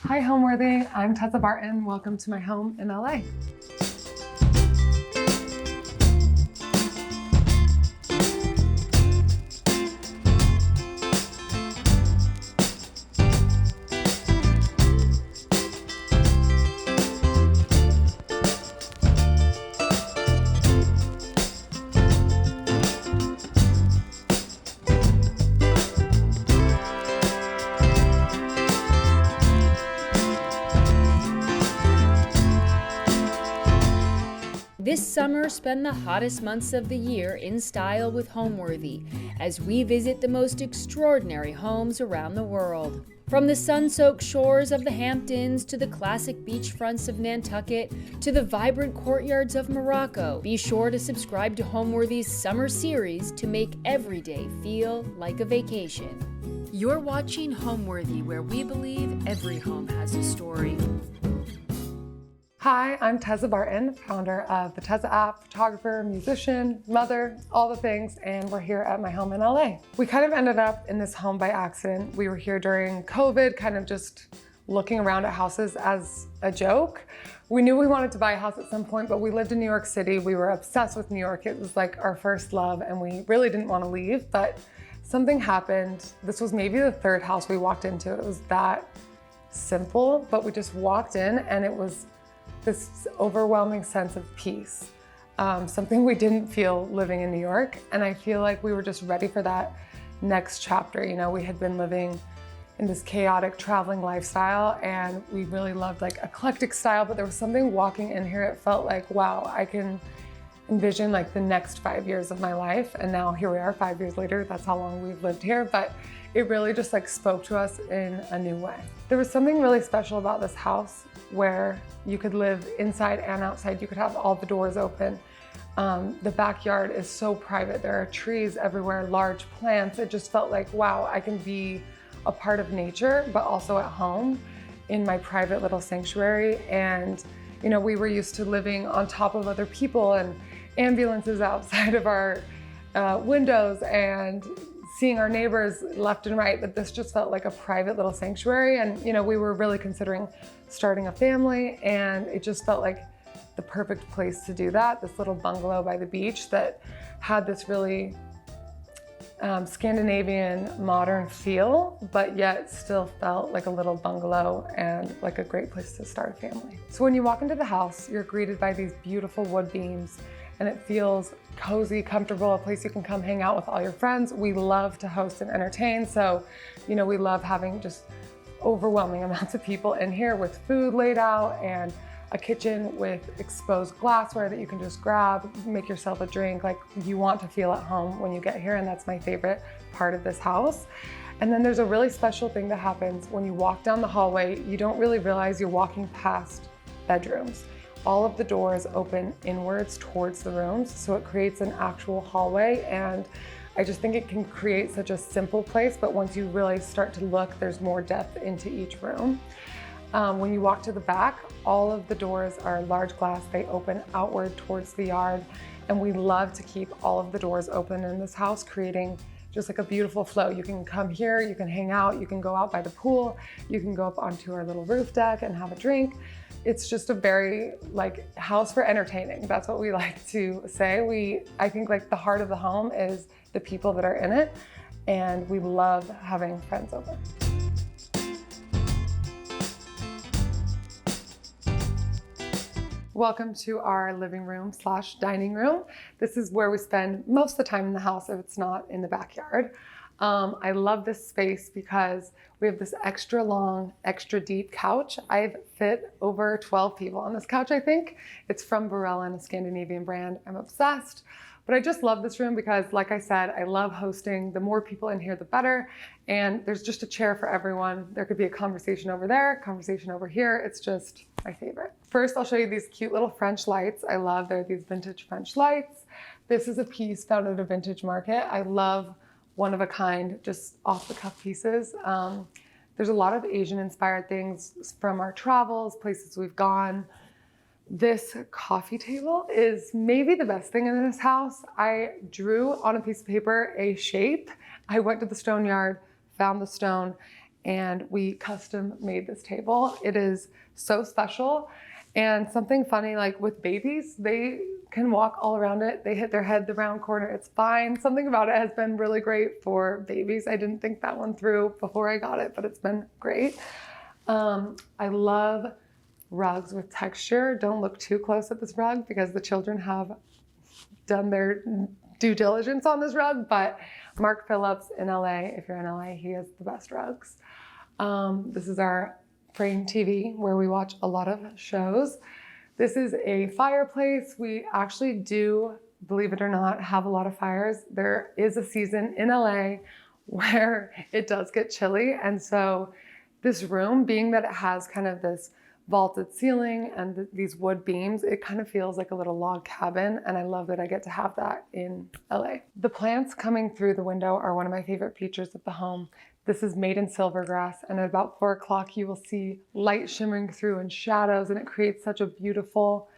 Hi, Homeworthy. I'm Tezza Barton. Welcome to my home in LA. This summer, spend the hottest months of the year in style with Homeworthy as we visit the most extraordinary homes around the world. From the sun-soaked shores of the Hamptons to the classic beachfronts of Nantucket to the vibrant courtyards of Morocco, be sure to subscribe to Homeworthy's summer series to make every day feel like a vacation. You're watching Homeworthy, where we believe every home has a story. Hi, I'm Tezza Barton, founder of the Tezza app, photographer, musician, mother, all the things, and we're here at my home in LA. We kind of ended up in this home by accident. We were here during COVID, kind of just looking around at houses as a joke. We knew we wanted to buy a house at some point, but we lived in New York City. We were obsessed with New York. It was like our first love, and we really didn't want to leave, but something happened. This was maybe the third house we walked into. It was that simple, but we just walked in and it was this overwhelming sense of peace, something we didn't feel living in New York. And I feel like we were just ready for that next chapter. You know, we had been living in this chaotic traveling lifestyle and we really loved like eclectic style, but there was something walking in here. It felt like, wow, I can envision like the next 5 years of my life. And now here we are 5 years later, that's how long we've lived here. But it really just like spoke to us in a new way. There was something really special about this house where you could live inside and outside. You could have all the doors open. The backyard is so private. There are trees everywhere, large plants. It just felt like, wow, I can be a part of nature, but also at home in my private little sanctuary. And, you know, we were used to living on top of other people and ambulances outside of our windows and seeing our neighbors left and right, but this just felt like a private little sanctuary. And, you know, we were really considering starting a family and it just felt like the perfect place to do that. This little bungalow by the beach that had this really Scandinavian modern feel, but yet still felt like a little bungalow and like a great place to start a family. So when you walk into the house, you're greeted by these beautiful wood beams and it feels cozy, comfortable, a place you can come hang out with all your friends. We love to host and entertain. So, you know, we love having just overwhelming amounts of people in here with food laid out and a kitchen with exposed glassware that you can just grab, make yourself a drink. Like you want to feel at home when you get here. And that's my favorite part of this house. And then there's a really special thing that happens when you walk down the hallway. You don't really realize you're walking past bedrooms. All of the doors open inwards towards the rooms, so it creates an actual hallway. And I just think it can create such a simple place, but once you really start to look, there's more depth into each room. When you walk to the back, all of the doors are large glass. They open outward towards the yard. And we love to keep all of the doors open in this house, creating just like a beautiful flow. You can come here, you can hang out, you can go out by the pool, you can go up onto our little roof deck and have a drink. It's just a very like house for entertaining. That's what we like to say. I think like the heart of the home is the people that are in it, and we love having friends over. Welcome to our living room / dining room. This is where we spend most of the time in the house if it's not in the backyard. I love this space because we have this extra long, extra deep couch. I've fit over 12 people on this couch, I think. It's from Barella, a Scandinavian brand. I'm obsessed. But I just love this room because, like I said, I love hosting. The more people in here, the better. And there's just a chair for everyone. There could be a conversation over there, conversation over here. It's just my favorite. First, I'll show you these cute little French lights. I love, they're these vintage French lights. This is a piece found at a vintage market. I love one of a kind, just off the cuff pieces. There's a lot of Asian inspired things from our travels, places we've gone. This coffee table is maybe the best thing in this house. I drew on a piece of paper a shape. I went to the stone yard, found the stone, and we custom made this table. It is so special. And something funny, like with babies, they can walk all around it. They hit their head the round corner, it's fine. Something about it has been really great for babies. I didn't think that one through before I got it, but it's been great. I love rugs with texture. Don't look too close at this rug because the children have done their due diligence on this rug, but Mark Phillips in LA, if you're in LA, he has the best rugs. This is our frame TV where we watch a lot of shows. This is a fireplace. We actually do, believe it or not, have a lot of fires. There is a season in LA where it does get chilly. And so this room, being that it has kind of this vaulted ceiling and these wood beams, it kind of feels like a little log cabin. And I love that I get to have that in LA. The plants coming through the window are one of my favorite features of the home. This is made in silvergrass, and at about 4 o'clock, you will see light shimmering through and shadows, and it creates such a beautiful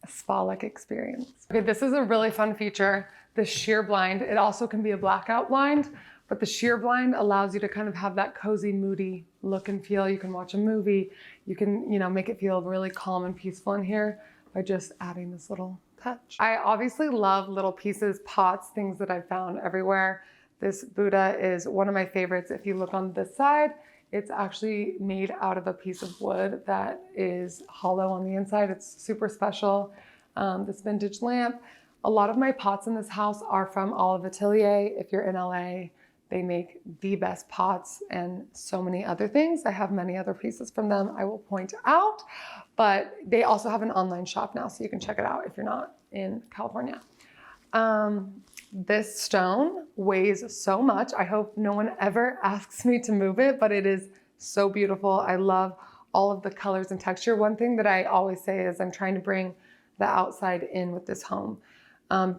spa-like experience. Okay, this is a really fun feature, the sheer blind. It also can be a blackout blind, but the sheer blind allows you to kind of have that cozy, moody look and feel. You can watch a movie. You can, make it feel really calm and peaceful in here by just adding this little touch. I obviously love little pieces, pots, things that I've found everywhere. This Buddha is one of my favorites. If you look on this side, it's actually made out of a piece of wood that is hollow on the inside. It's super special. This vintage lamp. A lot of my pots in this house are from Olive Atelier. If you're in LA, they make the best pots and so many other things. I have many other pieces from them I will point out, but they also have an online shop now, so you can check it out if you're not in California. This stone weighs so much. I hope no one ever asks me to move it, but it is so beautiful. I love all of the colors and texture. One thing that I always say is I'm trying to bring the outside in with this home.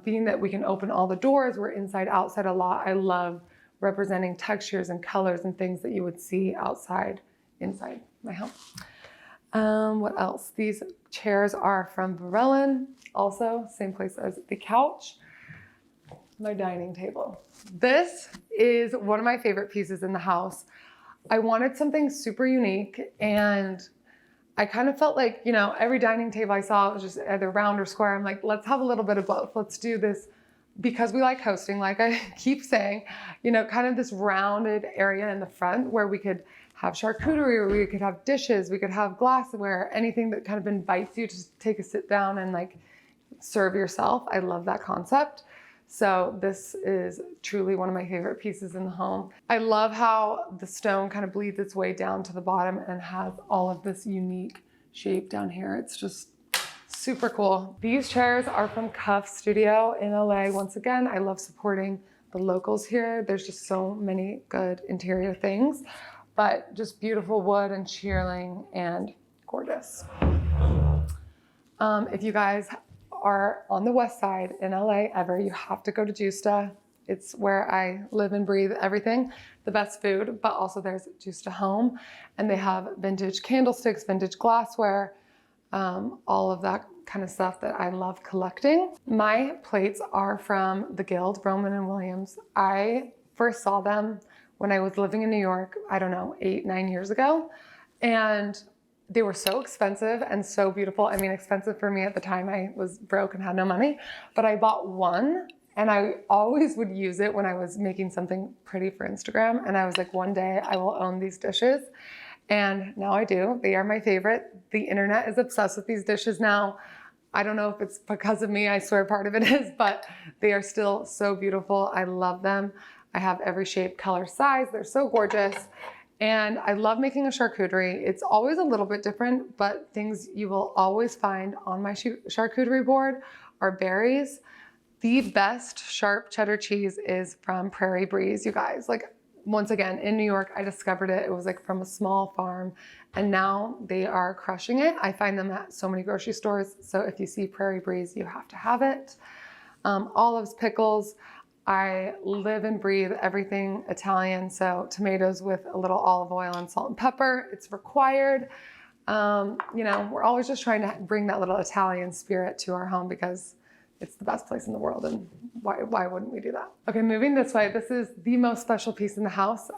Being that we can open all the doors, we're inside, outside a lot. I love representing textures and colors and things that you would see outside, inside my home. What else? These chairs are from Varellin, also same place as the couch. My dining table. This is one of my favorite pieces in the house. I wanted something super unique, and I kind of felt like, every dining table I saw was just either round or square. I'm like, let's have a little bit of both. Let's do this because we like hosting, like I keep saying, kind of this rounded area in the front where we could have charcuterie, or we could have dishes, we could have glassware, anything that kind of invites you to take a sit down and like serve yourself. I love that concept. So this is truly one of my favorite pieces in the home. I love how the stone kind of bleeds its way down to the bottom and has all of this unique shape down here. It's just super cool. These chairs are from Cuff Studio in LA. Once again, I love supporting the locals here. There's just so many good interior things, but just beautiful wood and shearling and gorgeous. If you guys are on the west side in LA ever, you have to go to Justa. It's where I live and breathe everything. The best food, but also there's Justa Home, and they have vintage candlesticks, vintage glassware, all of that kind of stuff that I love collecting. My plates are from the Guild, Roman and Williams. I first saw them when I was living in New York, I don't know, 8-9 years ago. And they were so expensive and so beautiful. I mean, expensive for me at the time. I was broke and had no money, but I bought one, and I always would use it when I was making something pretty for Instagram. And I was like, one day I will own these dishes. And now I do. They are my favorite. The internet is obsessed with these dishes now. I don't know if it's because of me. I swear part of it is, but they are still so beautiful. I love them. I have every shape, color, size. They're so gorgeous. And I love making a charcuterie. It's always a little bit different, but things you will always find on my charcuterie board are berries. The best sharp cheddar cheese is from Prairie Breeze, you guys. Like, once again, in New York, I discovered it. It was like from a small farm, and now they are crushing it. I find them at so many grocery stores. So if you see Prairie Breeze, you have to have it. Olives, pickles. I live and breathe everything Italian, so tomatoes with a little olive oil and salt and pepper, it's required. We're always just trying to bring that little Italian spirit to our home because it's the best place in the world, and why wouldn't we do that? Okay, moving this way, this is the most special piece in the house,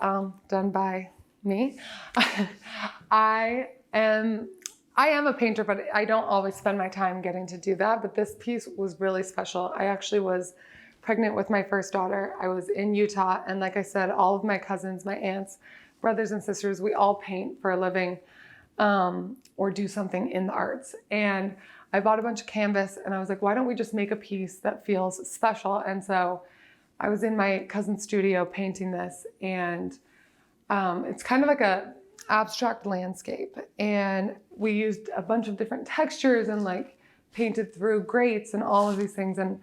done by me. I am a painter, but I don't always spend my time getting to do that. But this piece was really special. I actually was pregnant with my first daughter. I was in Utah. And like I said, all of my cousins, my aunts, brothers and sisters, we all paint for a living or do something in the arts. And I bought a bunch of canvas and I was like, why don't we just make a piece that feels special? And so I was in my cousin's studio painting this, and it's kind of like a abstract landscape. And we used a bunch of different textures and like painted through grates and all of these things. And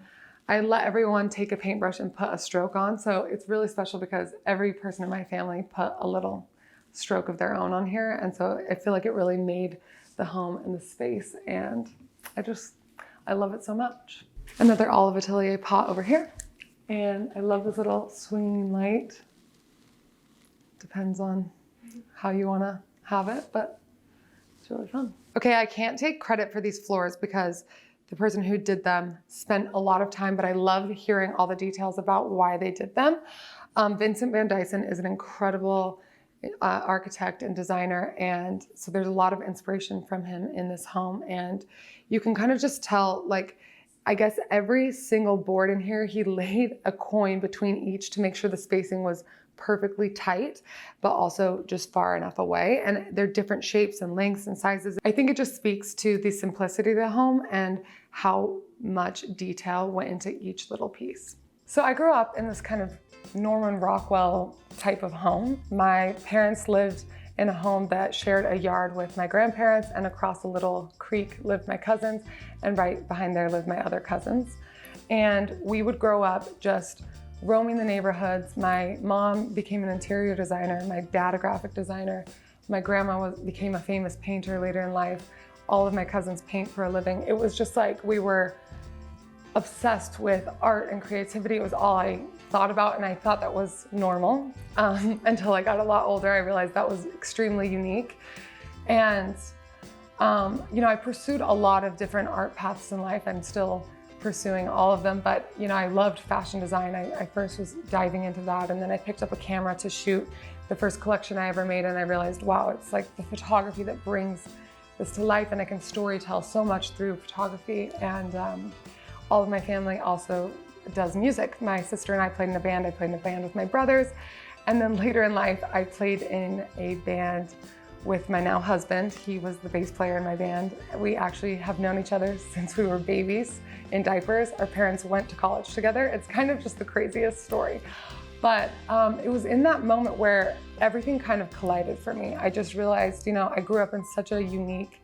I let everyone take a paintbrush and put a stroke on. So it's really special because every person in my family put a little stroke of their own on here. And so I feel like it really made the home and the space. And I love it so much. Another Olive Atelier pot over here. And I love this little swinging light. Depends on how you want to have it, but it's really fun. Okay, I can't take credit for these floors because the person who did them spent a lot of time, but I love hearing all the details about why they did them. Vincent Van Dyson is an incredible architect and designer, and so there's a lot of inspiration from him in this home. And you can kind of just tell, like, I guess every single board in here, he laid a coin between each to make sure the spacing was perfectly tight, but also just far enough away. And they're different shapes and lengths and sizes. I think it just speaks to the simplicity of the home and how much detail went into each little piece. So I grew up in this kind of Norman Rockwell type of home. My parents lived in a home that shared a yard with my grandparents, and across a little creek lived my cousins, and right behind there lived my other cousins. And we would grow up just roaming the neighborhoods. My mom became an interior designer, my dad a graphic designer, my grandma became a famous painter later in life. All of my cousins paint for a living. It was just like we were obsessed with art and creativity. It was all I thought about, and I thought that was normal until I got a lot older. I realized that was extremely unique. And I pursued a lot of different art paths in life. I'm still pursuing all of them, but I loved fashion design. I first was diving into that, and then I picked up a camera to shoot the first collection I ever made, and I realized, wow, it's like the photography that brings this to life, and I can story tell so much through photography. And all of my family also does music. My sister and I played in a band. I played in a band with my brothers. And then later in life, I played in a band with my now husband. He was the bass player in my band. We actually have known each other since we were babies in diapers. Our parents went to college together. It's kind of just the craziest story. But it was in that moment where everything kind of collided for me. I just realized, I grew up in such a unique,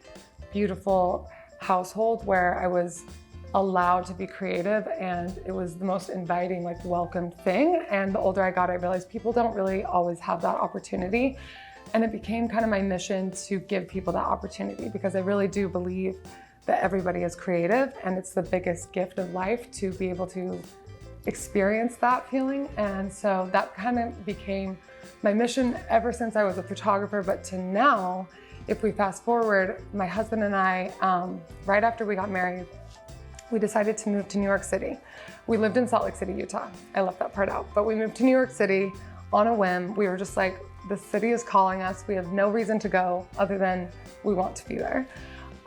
beautiful household where I was allowed to be creative, and it was the most inviting, like, welcomed thing. And the older I got, I realized people don't really always have that opportunity. And it became kind of my mission to give people that opportunity, because I really do believe that everybody is creative, and it's the biggest gift of life to be able to experience that feeling. And so that kind of became my mission ever since I was a photographer. But to now, if we fast forward, my husband and I, right after we got married, we decided to move to New York City. We lived in Salt Lake City, Utah. I left that part out, but we moved to New York City on a whim. We were just like, the city is calling us. We have no reason to go other than we want to be there.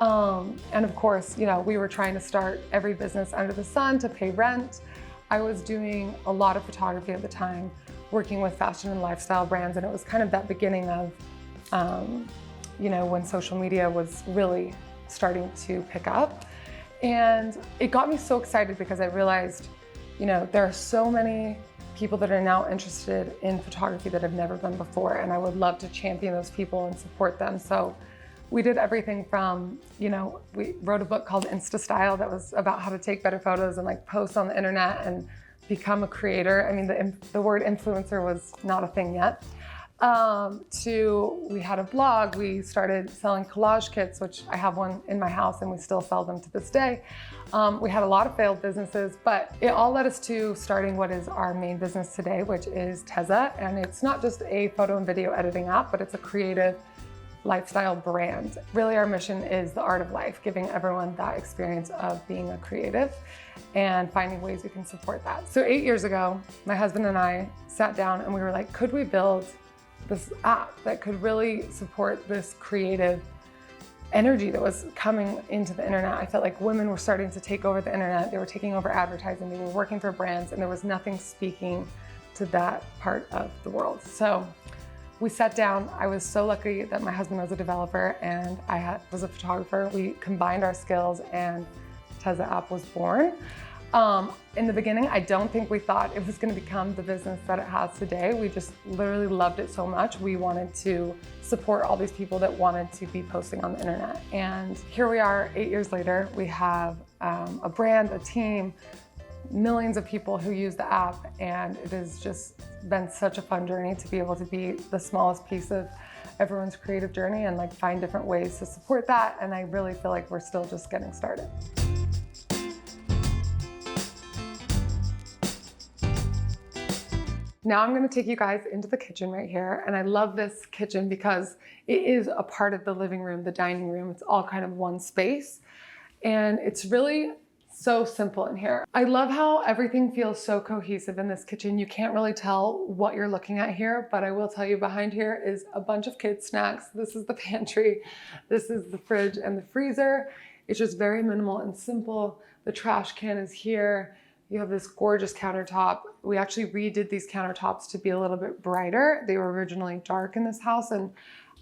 And of course, we were trying to start every business under the sun to pay rent. I was doing a lot of photography at the time, working with fashion and lifestyle brands. And it was kind of that beginning of, when social media was really starting to pick up. And it got me so excited because I realized, there are so many people that are now interested in photography that have never been before. And I would love to champion those people and support them. So we did everything from, we wrote a book called InstaStyle that was about how to take better photos and like post on the internet and become a creator. I mean, the word influencer was not a thing yet. We had a blog. We started selling collage kits, which I have one in my house and we still sell them to this day. We had a lot of failed businesses, but it all led us to starting what is our main business today, which is Tezza. And it's not just a photo and video editing app, but it's a creative lifestyle brand. Really, our mission is the art of life, giving everyone that experience of being a creative and finding ways we can support that. So 8 years ago, my husband and I sat down and we were like, could we build this app that could really support this creative energy that was coming into the internet. I felt like women were starting to take over the internet. They were taking over advertising. They were working for brands, and there was nothing speaking to that part of the world. So we sat down. I was so lucky that my husband was a developer and I was a photographer. We combined our skills and Tezza app was born. In the beginning, I don't think we thought it was going to become the business that it has today. We just literally loved it so much. We wanted to support all these people that wanted to be posting on the internet. And here we are 8 years later. We have a brand, a team, millions of people who use the app, and it has just been such a fun journey to be able to be the smallest piece of everyone's creative journey and like find different ways to support that. And I really feel like we're still just getting started. Now I'm gonna take you guys into the kitchen right here. And I love this kitchen because it is a part of the living room, the dining room. It's all kind of one space. And it's really so simple in here. I love how everything feels so cohesive in this kitchen. You can't really tell what you're looking at here, but I will tell you behind here is a bunch of kids' snacks. This is the pantry. This is the fridge and the freezer. It's just very minimal and simple. The trash can is here. You have this gorgeous countertop. We actually redid these countertops to be a little bit brighter. They were originally dark in this house, and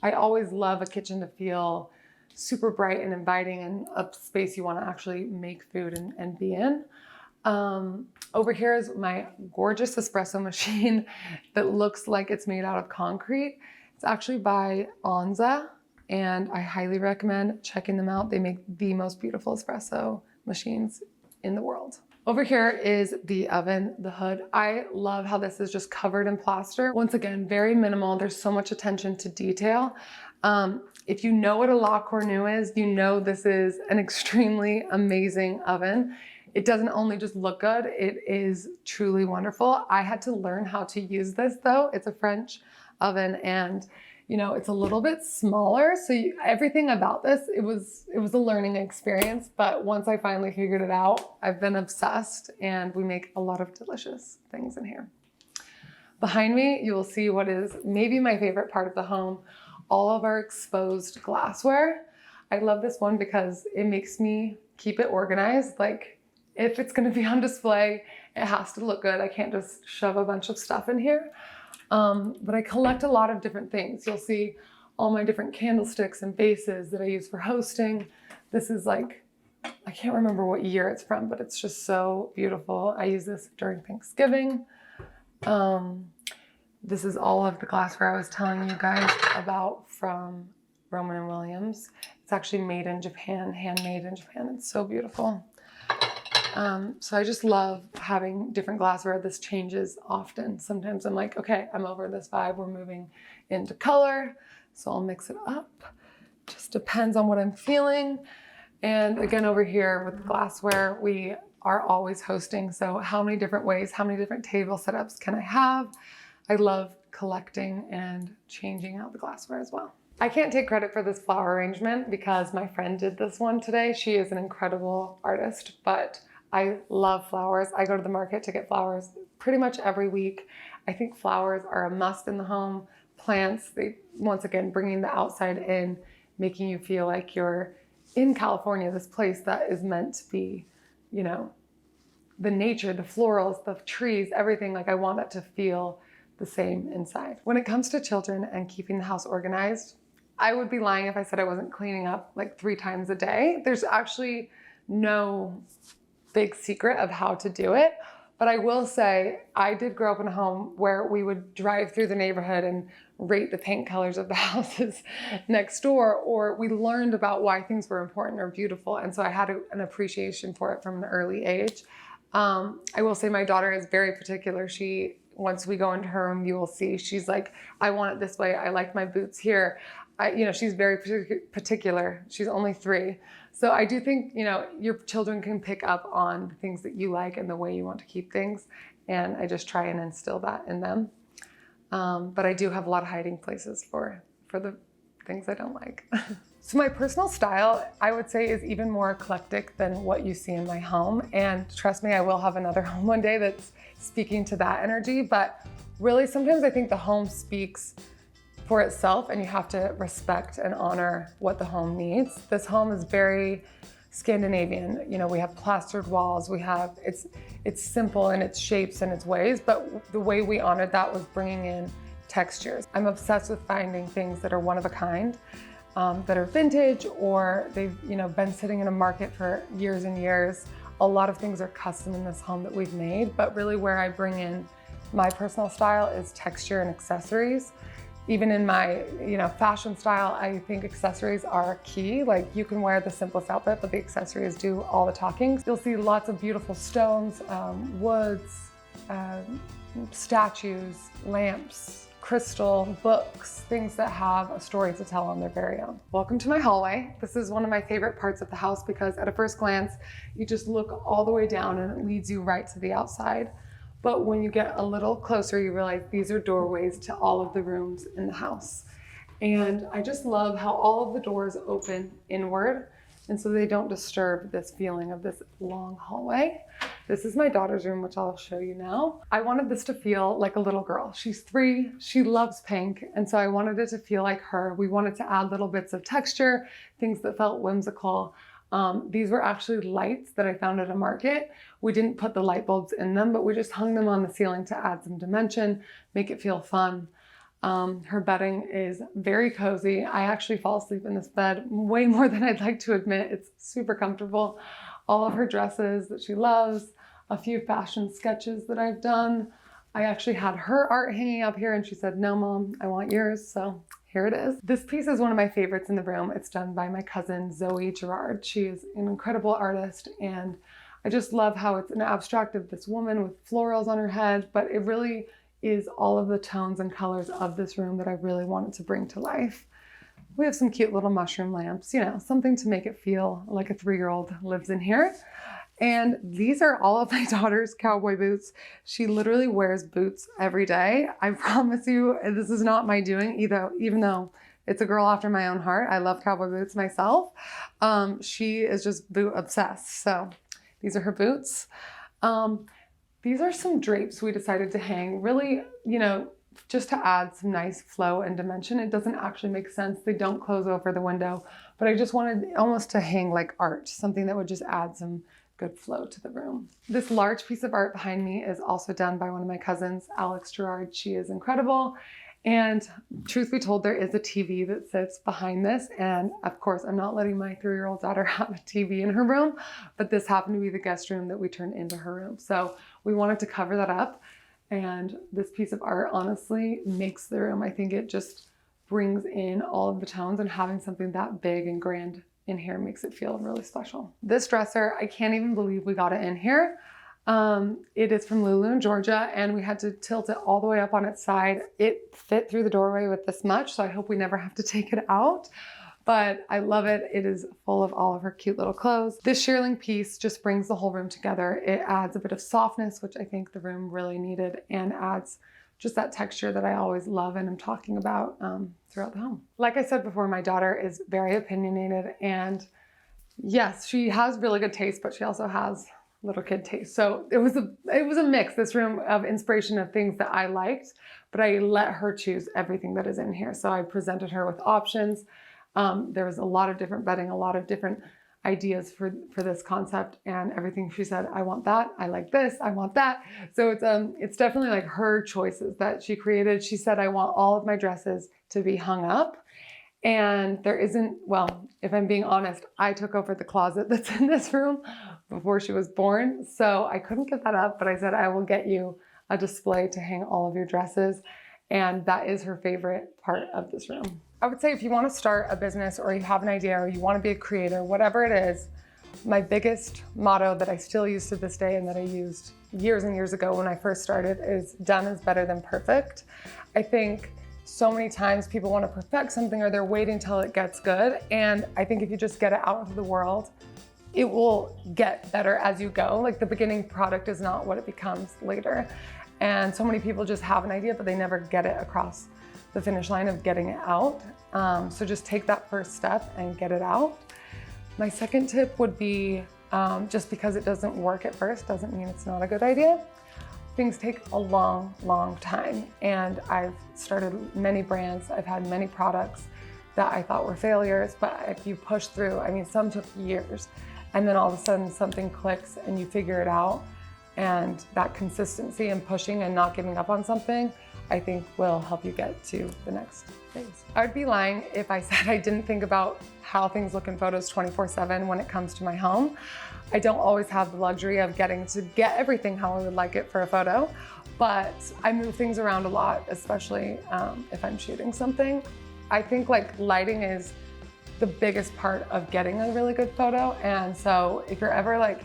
I always love a kitchen to feel super bright and inviting and a space you want to actually make food and be in. Over here is my gorgeous espresso machine that looks like it's made out of concrete. It's actually by Onza, and I highly recommend checking them out. They make the most beautiful espresso machines in the world. Over here is the oven, the hood. I love how this is just covered in plaster. Once again, very minimal. There's so much attention to detail. If you know what a La Cornue is, you know this is an extremely amazing oven. It doesn't only just look good, it is truly wonderful. I had to learn how to use this though. It's a French oven, and you know, it's a little bit smaller. So everything about this, it was a learning experience. But once I finally figured it out, I've been obsessed, and we make a lot of delicious things in here. Behind me, you will see what is maybe my favorite part of the home, all of our exposed glassware. I love this one because it makes me keep it organized. Like if it's gonna be on display, it has to look good. I can't just shove a bunch of stuff in here. But I collect a lot of different things. You'll see all my different candlesticks and vases that I use for hosting. This is like, I can't remember what year it's from, but it's just so beautiful. I use this during Thanksgiving. This is all of the glassware I was telling you guys about from Roman & Williams. It's actually made in Japan, handmade in Japan. It's so beautiful. So I just love having different glassware. This changes often. Sometimes I'm like, okay, I'm over this vibe. We're moving into color. So I'll mix it up. Just depends on what I'm feeling. And again, over here with the glassware, we are always hosting. So how many different ways, how many different table setups can I have? I love collecting and changing out the glassware as well. I can't take credit for this flower arrangement because my friend did this one today. She is an incredible artist, but I love flowers. I go to the market to get flowers pretty much every week. I think flowers are a must in the home. Plants, they, once again, bringing the outside in, making you feel like you're in California, this place that is meant to be, you know, the nature, the florals, the trees, everything. Like I want that to feel the same inside. When it comes to children and keeping the house organized, I would be lying if I said I wasn't cleaning up like 3 times a day. There's actually no big secret of how to do it. But I will say, I did grow up in a home where we would drive through the neighborhood and rate the paint colors of the houses next door, or we learned about why things were important or beautiful. And so I had an appreciation for it from an early age. I will say my daughter is very particular. Once we go into her room, you will see, she's like, I want it this way. I like my boots here. She's very particular. She's only 3. So I do think, your children can pick up on the things that you like and the way you want to keep things. And I just try and instill that in them. But I do have a lot of hiding places for the things I don't like. So my personal style, I would say, is even more eclectic than what you see in my home. And trust me, I will have another home one day that's speaking to that energy. But really, sometimes I think the home speaks for itself, and you have to respect and honor what the home needs. This home is very Scandinavian. You know, we have plastered walls, it's simple in its shapes and its ways, but the way we honored that was bringing in textures. I'm obsessed with finding things that are one of a kind, that are vintage, or they've been sitting in a market for years and years. A lot of things are custom in this home that we've made, but really where I bring in my personal style is texture and accessories. Even in my fashion style, I think accessories are key. Like, you can wear the simplest outfit, but the accessories do all the talking. You'll see lots of beautiful stones, woods, statues, lamps, crystal, books, things that have a story to tell on their very own. Welcome to my hallway. This is one of my favorite parts of the house because at a first glance, you just look all the way down and it leads you right to the outside. But when you get a little closer, you realize these are doorways to all of the rooms in the house. And I just love how all of the doors open inward, and so they don't disturb this feeling of this long hallway. This is my daughter's room, which I'll show you now. I wanted this to feel like a little girl. She's 3, she loves pink, and so I wanted it to feel like her. We wanted to add little bits of texture, things that felt whimsical. These were actually lights that I found at a market. We didn't put the light bulbs in them, but we just hung them on the ceiling to add some dimension, make it feel fun. Her bedding is very cozy. I actually fall asleep in this bed way more than I'd like to admit. It's super comfortable. All of her dresses that she loves, a few fashion sketches that I've done. I actually had her art hanging up here and she said, "No, Mom, I want yours." So here it is. This piece is one of my favorites in the room. It's done by my cousin, Zoe Gerard. She is an incredible artist, and I just love how it's an abstract of this woman with florals on her head, but it really is all of the tones and colors of this room that I really wanted to bring to life. We have some cute little mushroom lamps, something to make it feel like a 3-year-old lives in here. And these are all of my daughter's cowboy boots. She literally wears boots every day. I promise you, this is not my doing either, even though it's a girl after my own heart. I love cowboy boots myself. She is just boot obsessed. So these are her boots. These are some drapes we decided to hang, really, just to add some nice flow and dimension. It doesn't actually make sense. They don't close over the window, but I just wanted almost to hang like art, something that would just add some good flow to the room. This large piece of art behind me is also done by one of my cousins, Alex Gerard. She is incredible. And truth be told, there is a TV that sits behind this. And of course, I'm not letting my 3-year-old daughter have a TV in her room, but this happened to be the guest room that we turned into her room. So we wanted to cover that up. And this piece of art honestly makes the room. I think it just brings in all of the tones, and having something that big and grand in here makes it feel really special. This dresser, I can't even believe we got it in here. It is from Lulu in Georgia, and we had to tilt it all the way up on its side. It fit through the doorway with this much, so I hope we never have to take it out. But I love it. It is full of all of her cute little clothes. This shearling piece just brings the whole room together. It adds a bit of softness, which I think the room really needed, and adds just that texture that I always love and I'm talking about throughout the home. Like I said before, my daughter is very opinionated, and yes, she has really good taste, but she also has little kid taste. So it was a mix, this room, of inspiration of things that I liked, but I let her choose everything that is in here. So I presented her with options. There was a lot of different bedding, a lot of different ideas for this concept, and everything she said, I want that, I like this, I want that. So it's definitely like her choices that she created. She said, I want all of my dresses to be hung up. And there isn't, well, if I'm being honest, I took over the closet that's in this room before she was born. So I couldn't get that up, but I said, I will get you a display to hang all of your dresses. And that is her favorite part of this room. I would say if you want to start a business, or you have an idea, or you want to be a creator, whatever it is, my biggest motto that I still use to this day and that I used years and years ago when I first started is done is better than perfect. I think so many times people want to perfect something, or they're waiting till it gets good. And I think if you just get it out into the world, it will get better as you go. Like, the beginning product is not what it becomes later. And so many people just have an idea, but they never get it across the finish line of getting it out. So just take that first step and get it out. My second tip would be, just because it doesn't work at first doesn't mean it's not a good idea. things take a long, long time. And I've started many brands, I've had many products that I thought were failures, but if you push through, I mean, some took years, and then all of a sudden something clicks and you figure it out. And that consistency and pushing and not giving up on something, I think will help you get to the next phase. I would be lying if I said I didn't think about how things look in photos 24/7 when it comes to my home. I don't always have the luxury of getting to get everything how I would like it for a photo, but I move things around a lot, especially if I'm shooting something. I think like lighting is the biggest part of getting a really good photo. And so if you're ever like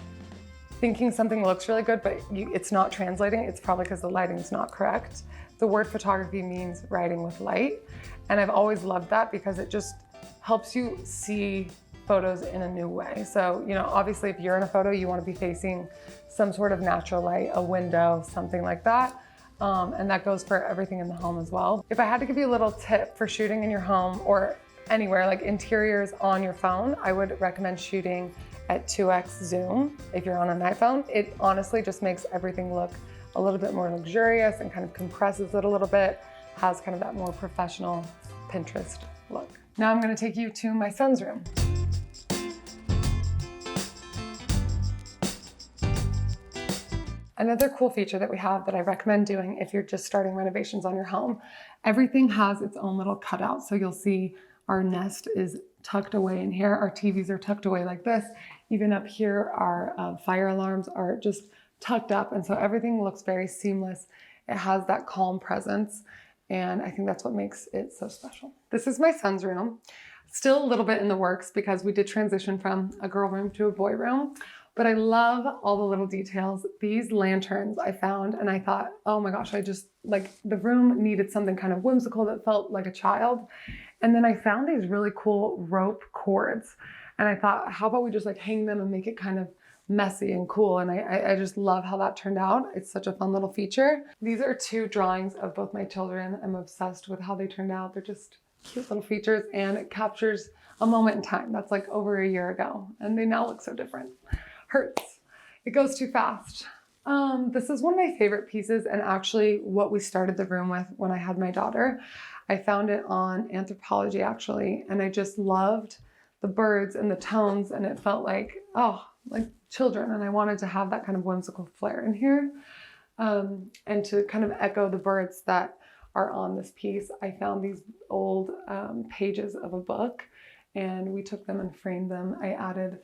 thinking something looks really good, but it's not translating, it's probably because the lighting's not correct. The word photography means writing with light. And I've always loved that because it just helps you see photos in a new way. So, you know, obviously if you're in a photo, you want to be facing some sort of natural light, a window, something like that. And that goes for everything in the home as well. If I had to give you a little tip for shooting in your home or anywhere, like interiors on your phone, I would recommend shooting at 2x zoom if you're on an iPhone. It honestly just makes everything look a little bit more luxurious and kind of compresses it a little bit, has kind of that more professional Pinterest look. Now I'm gonna take you to my son's room. Another cool feature that we have that I recommend doing if you're just starting renovations on your home, everything has its own little cutout. So you'll see our nest is tucked away in here. Our TVs are tucked away like this. Even up here, our fire alarms are just tucked up. And so everything looks very seamless. It has that calm presence. And I think that's what makes it so special. This is my son's room. Still a little bit in the works because we did transition from a girl room to a boy room. But I love all the little details. These lanterns I found and I thought, oh my gosh, I just like the room needed something kind of whimsical that felt like a child. And then I found these really cool rope cords. And I thought, how about we just like hang them and make it kind of messy and cool. And I just love how that turned out. It's such a fun little feature. These are two drawings of both my children. I'm obsessed with how they turned out. They're just cute little features and it captures a moment in time. That's like over a year ago. And they now look so different. Hurts. It goes too fast. This is one of my favorite pieces and actually what we started the room with when I had my daughter. I found it on Anthropology actually, and I just loved the birds and the tones and it felt like, oh, like children. And I wanted to have that kind of whimsical flair in here. And to kind of echo the birds that are on this piece, I found these old pages of a book and we took them and framed them. I added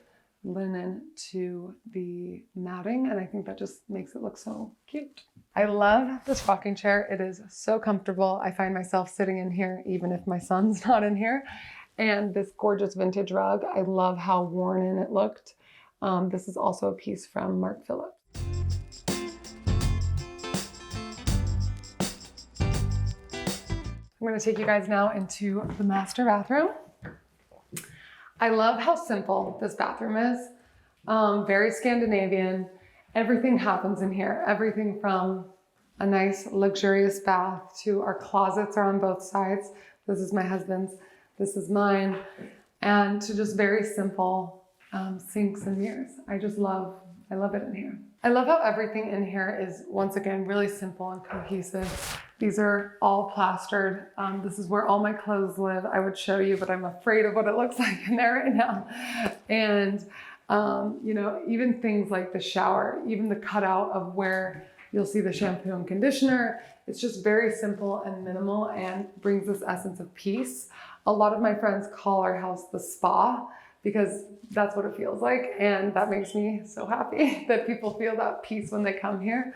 linen to the matting and I think that just makes it look so cute. I love this rocking chair. It is so comfortable. I find myself sitting in here even if my son's not in here. And this gorgeous vintage rug, I love how worn in it looked. This is also a piece from Mark Phillips. I'm gonna take you guys now into the master bathroom. I love how simple this bathroom is. Very Scandinavian. Everything happens in here. Everything from a nice luxurious bath to our closets are on both sides. This is my husband's, this is mine. And to just very simple sinks and mirrors. I love it in here. I love how everything in here is, once again, really simple and cohesive. These are all plastered. This is where all my clothes live. I would show you, but I'm afraid of what it looks like in there right now. And, you know, even things like the shower, even the cutout of where you'll see the shampoo and conditioner, it's just very simple and minimal and brings this essence of peace. A lot of my friends call our house the spa because that's what it feels like. And that makes me so happy that people feel that peace when they come here.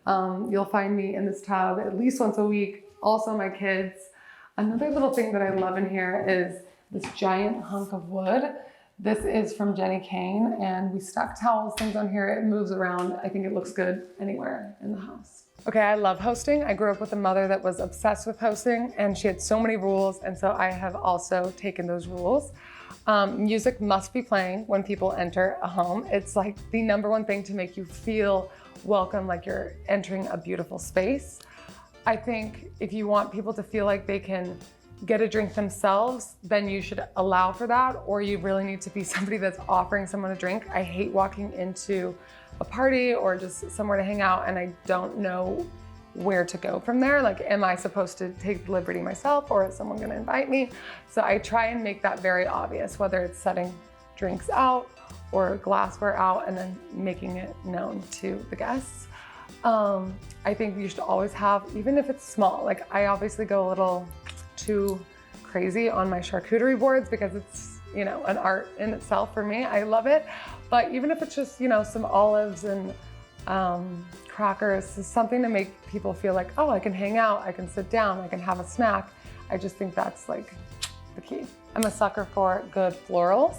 You'll find me in this tub at least once a week. Also my kids. Another little thing that I love in here is this giant hunk of wood. This is from Jenny Kane and we stuck towels, things on here. It moves around. I think it looks good anywhere in the house. Okay, I love hosting. I grew up with a mother that was obsessed with hosting and she had so many rules. And so I have also taken those rules. Music must be playing when people enter a home. It's like the #1 thing to make you feel welcome, like you're entering a beautiful space. I think if you want people to feel like they can get a drink themselves, then you should allow for that, or you really need to be somebody that's offering someone a drink. I hate walking into a party or just somewhere to hang out and I don't know where to go from there. Like, am I supposed to take the liberty myself or is someone gonna invite me? So I try and make that very obvious, whether it's setting drinks out or glassware out and then making it known to the guests. I think you should always have, even if it's small, like I obviously go a little too crazy on my charcuterie boards because it's, you know, an art in itself for me. I love it. But even if it's just, you know, some olives and crackers, something to make people feel like, oh, I can hang out, I can sit down, I can have a snack. I just think that's like the key. I'm a sucker for good florals,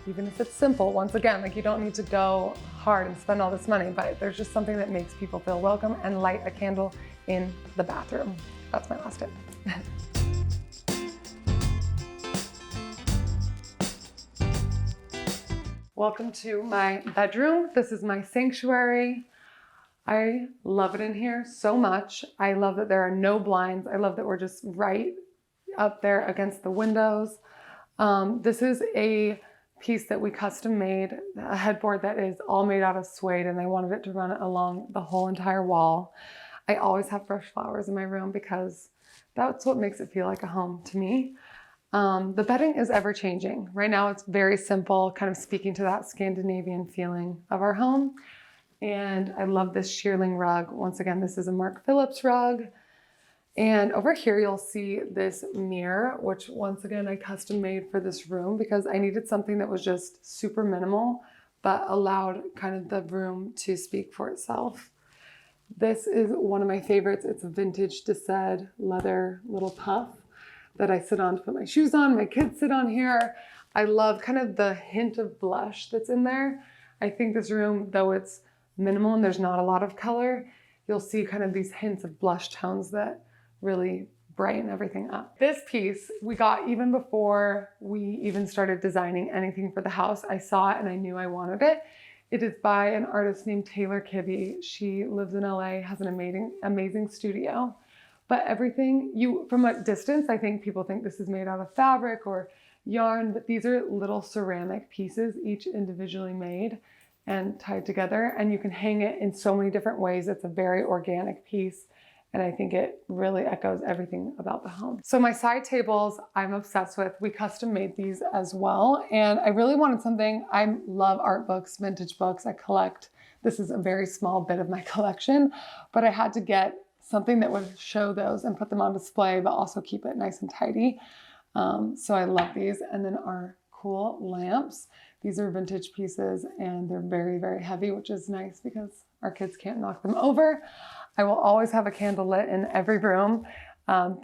even if it's simple. Once again, like you don't need to go hard and spend all this money, but there's just something that makes people feel welcome, and light a candle in the bathroom. That's my last tip. Welcome to my bedroom. This is my sanctuary. I love it in here so much. I love that there are no blinds. I love that we're just right up there against the windows. This is a piece that we custom made, a headboard that is all made out of suede, and I wanted it to run along the whole entire wall. I always have fresh flowers in my room because that's what makes it feel like a home to me. The bedding is ever changing. Right now it's very simple, kind of speaking to that Scandinavian feeling of our home. And I love this shearling rug. Once again, this is a Mark Phillips rug. And over here, you'll see this mirror, which once again, I custom made for this room because I needed something that was just super minimal, but allowed kind of the room to speak for itself. This is one of my favorites. It's a vintage Tezza leather little puff that I sit on to put my shoes on. My kids sit on here. I love kind of the hint of blush that's in there. I think this room, though it's minimal and there's not a lot of color, you'll see kind of these hints of blush tones that really brighten everything up. This piece we got even before we even started designing anything for the house. I saw it and I knew I wanted it. It is by an artist named Taylor Kibbe. She lives in LA, has an amazing studio. But everything, from a distance, I think people think this is made out of fabric or yarn, but these are little ceramic pieces, each individually made and tied together. And you can hang it in so many different ways. It's a very organic piece. And I think it really echoes everything about the home. So my side tables, I'm obsessed with. We custom made these as well. And I really wanted something, I love art books, vintage books, I collect. This is a very small bit of my collection, but I had to get something that would show those and put them on display, but also keep it nice and tidy. So I love these. And then our cool lamps. These are vintage pieces and they're very, very heavy, which is nice because our kids can't knock them over. I will always have a candle lit in every room.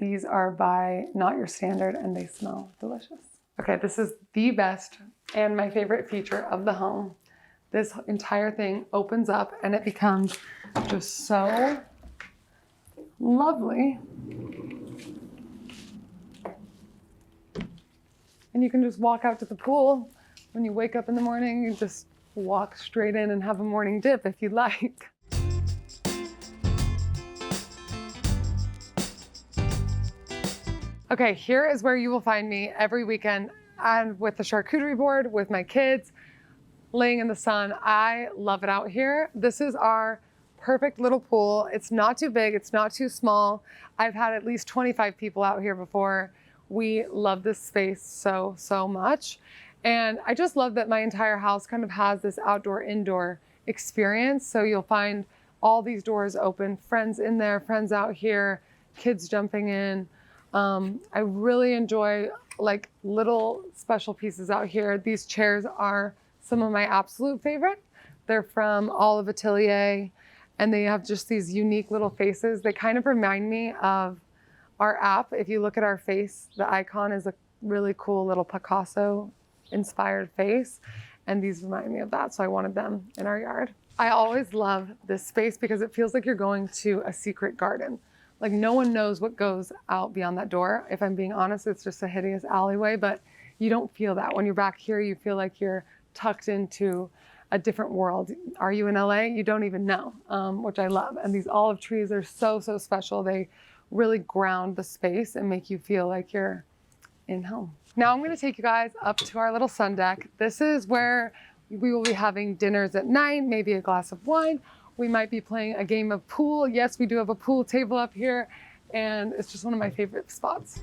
These are by Not Your Standard and they smell delicious. Okay, this is the best and my favorite feature of the home. This entire thing opens up and it becomes just so lovely. And you can just walk out to the pool. When you wake up in the morning, you just walk straight in and have a morning dip if you like. Okay, here is where you will find me every weekend and with the charcuterie board with my kids, laying in the sun. I love it out here. This is our perfect little pool. It's not too big, it's not too small. I've had at least 25 people out here before. We love this space so, so much. And I just love that my entire house kind of has this outdoor-indoor experience. So you'll find all these doors open, friends in there, friends out here, kids jumping in. I really enjoy like little special pieces out here. These chairs are some of my absolute favorite. They're from Olive Atelier and they have just these unique little faces. They kind of remind me of our app. If you look at our face, the icon is a really cool little Picasso inspired face. And these remind me of that. So I wanted them in our yard. I always love this space because it feels like you're going to a secret garden. Like no one knows what goes out beyond that door. If I'm being honest, it's just a hideous alleyway, but you don't feel that. When you're back here, you feel like you're tucked into a different world. Are you in LA? You don't even know, which I love. And these olive trees are so, so special. They really ground the space and make you feel like you're in home. Now I'm gonna take you guys up to our little sun deck. This is where We will be having dinners at night, maybe a glass of wine. We might be playing a game of pool. Yes, we do have a pool table up here, and it's just one of my favorite spots.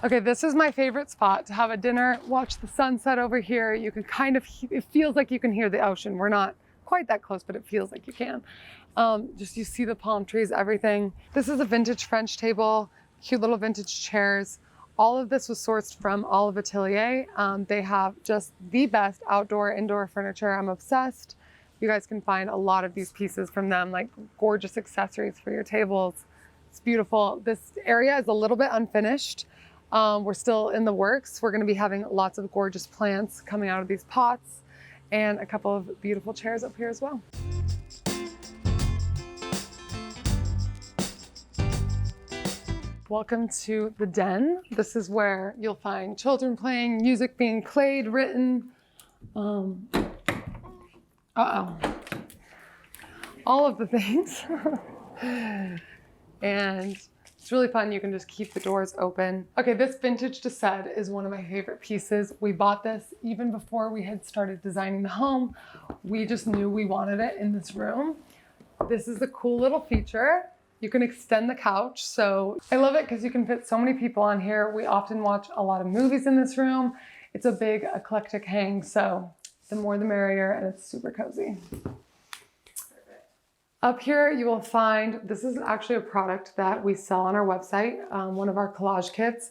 Okay, this is my favorite spot to have a dinner, watch the sunset over here. You can it feels like you can hear the ocean. We're not quite that close, but it feels like you can. You see the palm trees, everything. This is a vintage French table, cute little vintage chairs. All of this was sourced from Olive Atelier. They have just the best outdoor, indoor furniture. I'm obsessed. You guys can find a lot of these pieces from them, like gorgeous accessories for your tables. It's beautiful. This area is a little bit unfinished. We're still in the works. We're gonna be having lots of gorgeous plants coming out of these pots and a couple of beautiful chairs up here as well. Welcome to the den. This is where you'll find children playing, music being played, written. All of the things. And it's really fun. You can just keep the doors open. Okay, this vintage Dessed is one of my favorite pieces. We bought this even before we had started designing the home. We just knew we wanted it in this room. This is a cool little feature. You can extend the couch. So I love it because you can fit so many people on here. We often watch a lot of movies in this room. It's a big eclectic hang, so the more the merrier, and it's super cozy. Up here, you will find, this is actually a product that we sell on our website, one of our collage kits,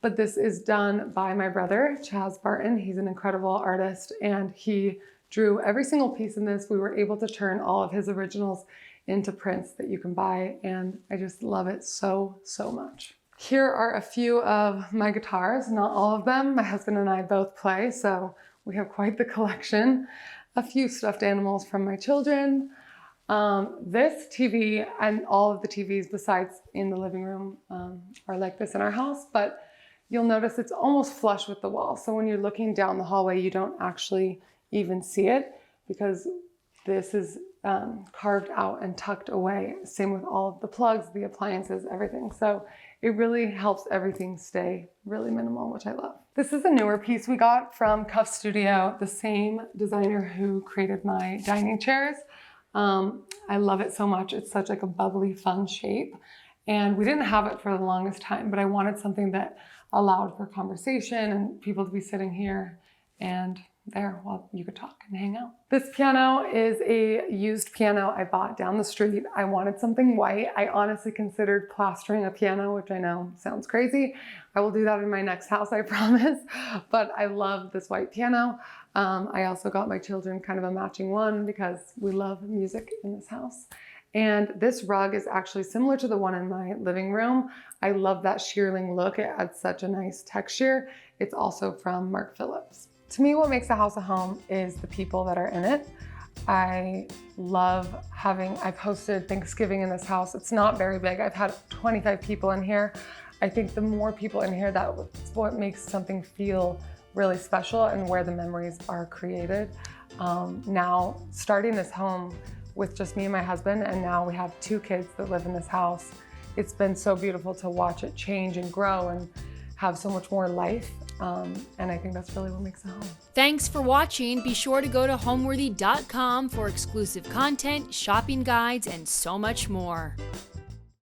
but this is done by my brother, Tezza Barton. He's an incredible artist, and he drew every single piece in this. We were able to turn all of his originals into prints that you can buy, and I just love it so, so much. Here are a few of my guitars, not all of them. My husband and I both play, so we have quite the collection. A few stuffed animals from my children. This TV and all of the TVs besides in the living room are like this in our house, but you'll notice it's almost flush with the wall. So when you're looking down the hallway, you don't actually even see it because this is carved out and tucked away. Same with all of the plugs, the appliances, everything. So it really helps everything stay really minimal, which I love. This is a newer piece we got from Cuff Studio, the same designer who created my dining chairs. I love it so much. It's such like a bubbly, fun shape. And we didn't have it for the longest time, but I wanted something that allowed for conversation and people to be sitting here and there while you could talk and hang out. This piano is a used piano I bought down the street. I wanted something white. I honestly considered plastering a piano, which I know sounds crazy. I will do that in my next house, I promise. But I love this white piano. I also got my children kind of a matching one because we love music in this house. And this rug is actually similar to the one in my living room. I love that shearling look. It adds such a nice texture. It's also from Mark Phillips. To me, what makes a house a home is the people that are in it. I love I've hosted Thanksgiving in this house. It's not very big. I've had 25 people in here. I think the more people in here, that's what makes something feel really special and where the memories are created. Now, starting this home with just me and my husband, and now we have 2 kids that live in this house. It's been so beautiful to watch it change and grow and have so much more life. And I think that's really what makes a home. Thanks for watching. Be sure to go to homeworthy.com for exclusive content, shopping guides, and so much more.